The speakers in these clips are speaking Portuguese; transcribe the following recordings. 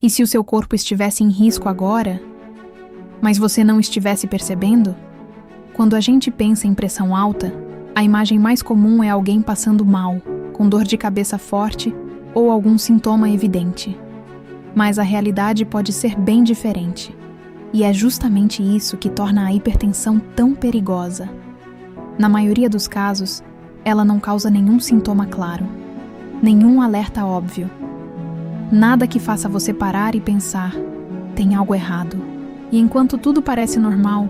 E se o seu corpo estivesse em risco agora, mas você não estivesse percebendo? Quando a gente pensa em pressão alta, a imagem mais comum é alguém passando mal, com dor de cabeça forte ou algum sintoma evidente. Mas a realidade pode ser bem diferente. E é justamente isso que torna a hipertensão tão perigosa. Na maioria dos casos, ela não causa nenhum sintoma claro, nenhum alerta óbvio. Nada que faça você parar e pensar, tem algo errado. E enquanto tudo parece normal,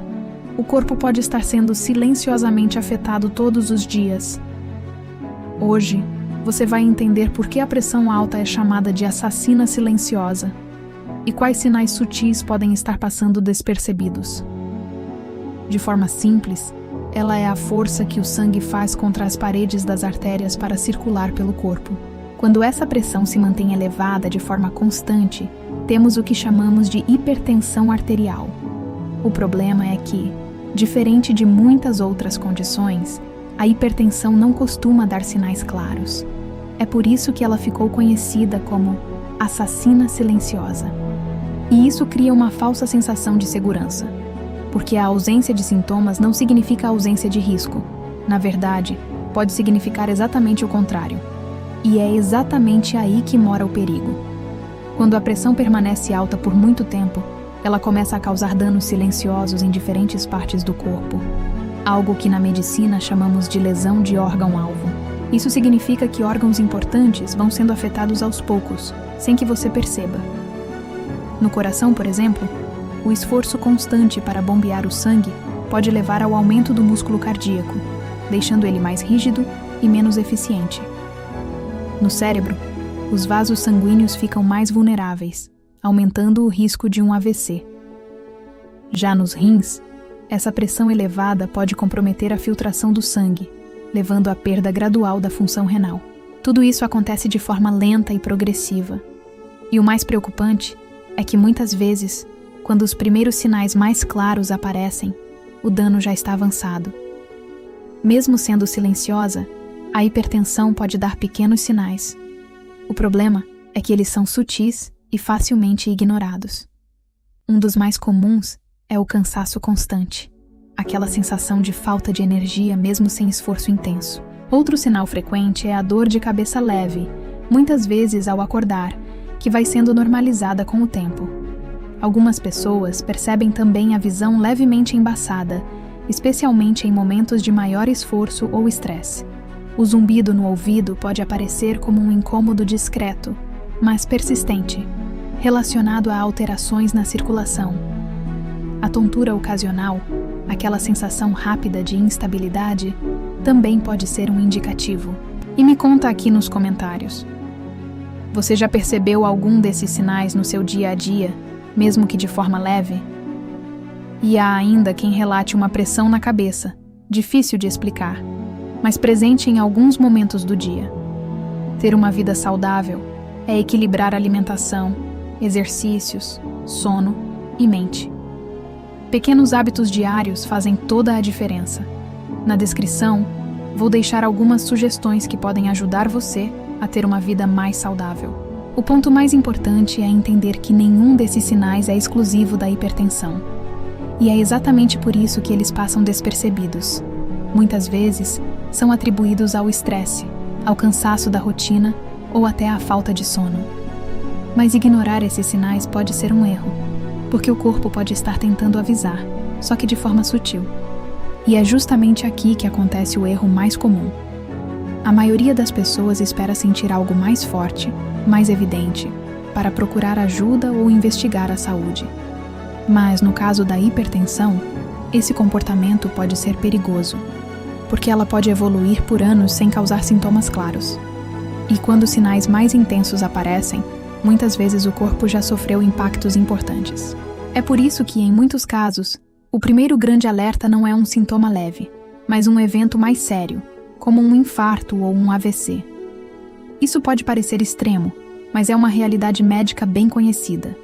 o corpo pode estar sendo silenciosamente afetado todos os dias. Hoje, você vai entender por que a pressão alta é chamada de assassina silenciosa e quais sinais sutis podem estar passando despercebidos. De forma simples, ela é a força que o sangue faz contra as paredes das artérias para circular pelo corpo. Quando essa pressão se mantém elevada de forma constante, temos o que chamamos de hipertensão arterial. O problema é que, diferente de muitas outras condições, a hipertensão não costuma dar sinais claros. É por isso que ela ficou conhecida como assassina silenciosa. E isso cria uma falsa sensação de segurança, porque a ausência de sintomas não significa ausência de risco. Na verdade, pode significar exatamente o contrário. E é exatamente aí que mora o perigo. Quando a pressão permanece alta por muito tempo, ela começa a causar danos silenciosos em diferentes partes do corpo, algo que na medicina chamamos de lesão de órgão-alvo. Isso significa que órgãos importantes vão sendo afetados aos poucos, sem que você perceba. No coração, por exemplo, o esforço constante para bombear o sangue pode levar ao aumento do músculo cardíaco, deixando ele mais rígido e menos eficiente. No cérebro, os vasos sanguíneos ficam mais vulneráveis, aumentando o risco de um AVC. Já nos rins, essa pressão elevada pode comprometer a filtração do sangue, levando à perda gradual da função renal. Tudo isso acontece de forma lenta e progressiva. E o mais preocupante é que muitas vezes, quando os primeiros sinais mais claros aparecem, o dano já está avançado. Mesmo sendo silenciosa, a hipertensão pode dar pequenos sinais. O problema é que eles são sutis e facilmente ignorados. Um dos mais comuns é o cansaço constante, aquela sensação de falta de energia mesmo sem esforço intenso. Outro sinal frequente é a dor de cabeça leve, muitas vezes ao acordar, que vai sendo normalizada com o tempo. Algumas pessoas percebem também a visão levemente embaçada, especialmente em momentos de maior esforço ou estresse. O zumbido no ouvido pode aparecer como um incômodo discreto, mas persistente, relacionado a alterações na circulação. A tontura ocasional, aquela sensação rápida de instabilidade, também pode ser um indicativo. E me conta aqui nos comentários. Você já percebeu algum desses sinais no seu dia a dia, mesmo que de forma leve? E há ainda quem relate uma pressão na cabeça, difícil de explicar, mas presente em alguns momentos do dia. Ter uma vida saudável é equilibrar alimentação, exercícios, sono e mente. Pequenos hábitos diários fazem toda a diferença. Na descrição, vou deixar algumas sugestões que podem ajudar você a ter uma vida mais saudável. O ponto mais importante é entender que nenhum desses sinais é exclusivo da hipertensão. E é exatamente por isso que eles passam despercebidos. Muitas vezes, são atribuídos ao estresse, ao cansaço da rotina ou até à falta de sono. Mas ignorar esses sinais pode ser um erro, porque o corpo pode estar tentando avisar, só que de forma sutil. E é justamente aqui que acontece o erro mais comum. A maioria das pessoas espera sentir algo mais forte, mais evidente, para procurar ajuda ou investigar a saúde. Mas no caso da hipertensão, esse comportamento pode ser perigoso, porque ela pode evoluir por anos sem causar sintomas claros. E quando os sinais mais intensos aparecem, muitas vezes o corpo já sofreu impactos importantes. É por isso que, em muitos casos, o primeiro grande alerta não é um sintoma leve, mas um evento mais sério, como um infarto ou um AVC. Isso pode parecer extremo, mas é uma realidade médica bem conhecida.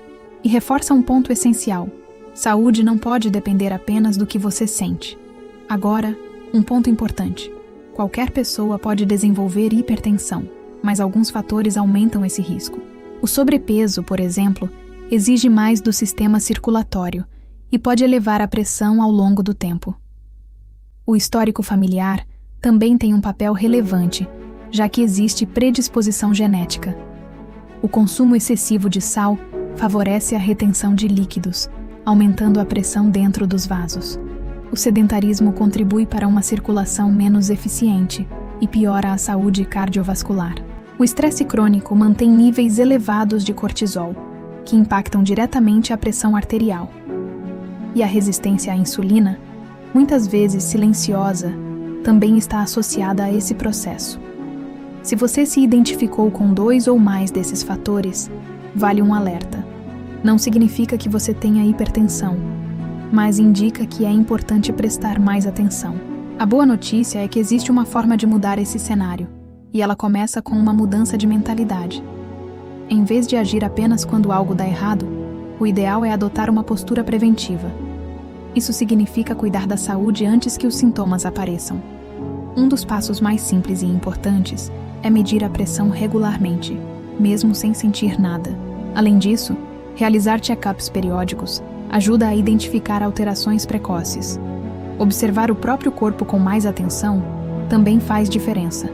E reforça um ponto essencial: saúde não pode depender apenas do que você sente. Agora, um ponto importante: qualquer pessoa pode desenvolver hipertensão, mas alguns fatores aumentam esse risco. O sobrepeso, por exemplo, exige mais do sistema circulatório e pode elevar a pressão ao longo do tempo. O histórico familiar também tem um papel relevante, já que existe predisposição genética. O consumo excessivo de sal favorece a retenção de líquidos, aumentando a pressão dentro dos vasos. O sedentarismo contribui para uma circulação menos eficiente e piora a saúde cardiovascular. O estresse crônico mantém níveis elevados de cortisol, que impactam diretamente a pressão arterial. E a resistência à insulina, muitas vezes silenciosa, também está associada a esse processo. Se você se identificou com 2 ou mais desses fatores, vale um alerta. Não significa que você tenha hipertensão, mas indica que é importante prestar mais atenção. A boa notícia é que existe uma forma de mudar esse cenário, e ela começa com uma mudança de mentalidade. Em vez de agir apenas quando algo dá errado, o ideal é adotar uma postura preventiva. Isso significa cuidar da saúde antes que os sintomas apareçam. Um dos passos mais simples e importantes é medir a pressão regularmente, mesmo sem sentir nada. Além disso, realizar check-ups periódicos ajuda a identificar alterações precoces. Observar o próprio corpo com mais atenção também faz diferença.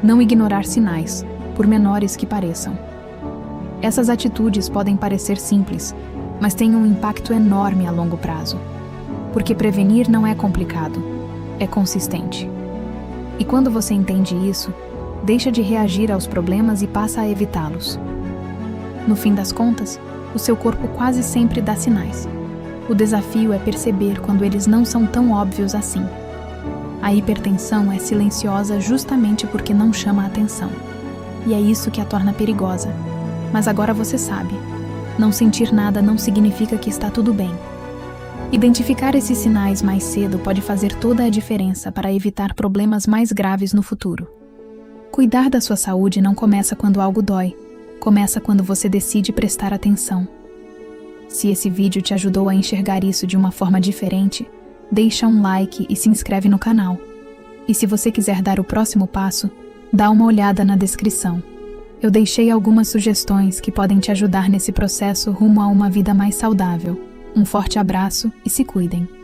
Não ignorar sinais, por menores que pareçam. Essas atitudes podem parecer simples, mas têm um impacto enorme a longo prazo. Porque prevenir não é complicado, é consistente. E quando você entende isso, deixa de reagir aos problemas e passa a evitá-los. No fim das contas, o seu corpo quase sempre dá sinais. O desafio é perceber quando eles não são tão óbvios assim. A hipertensão é silenciosa justamente porque não chama a atenção. E é isso que a torna perigosa. Mas agora você sabe. Não sentir nada não significa que está tudo bem. Identificar esses sinais mais cedo pode fazer toda a diferença para evitar problemas mais graves no futuro. Cuidar da sua saúde não começa quando algo dói. Começa quando você decide prestar atenção. Se esse vídeo te ajudou a enxergar isso de uma forma diferente, deixa um like e se inscreve no canal. E se você quiser dar o próximo passo, dá uma olhada na descrição. Eu deixei algumas sugestões que podem te ajudar nesse processo rumo a uma vida mais saudável. Um forte abraço e se cuidem!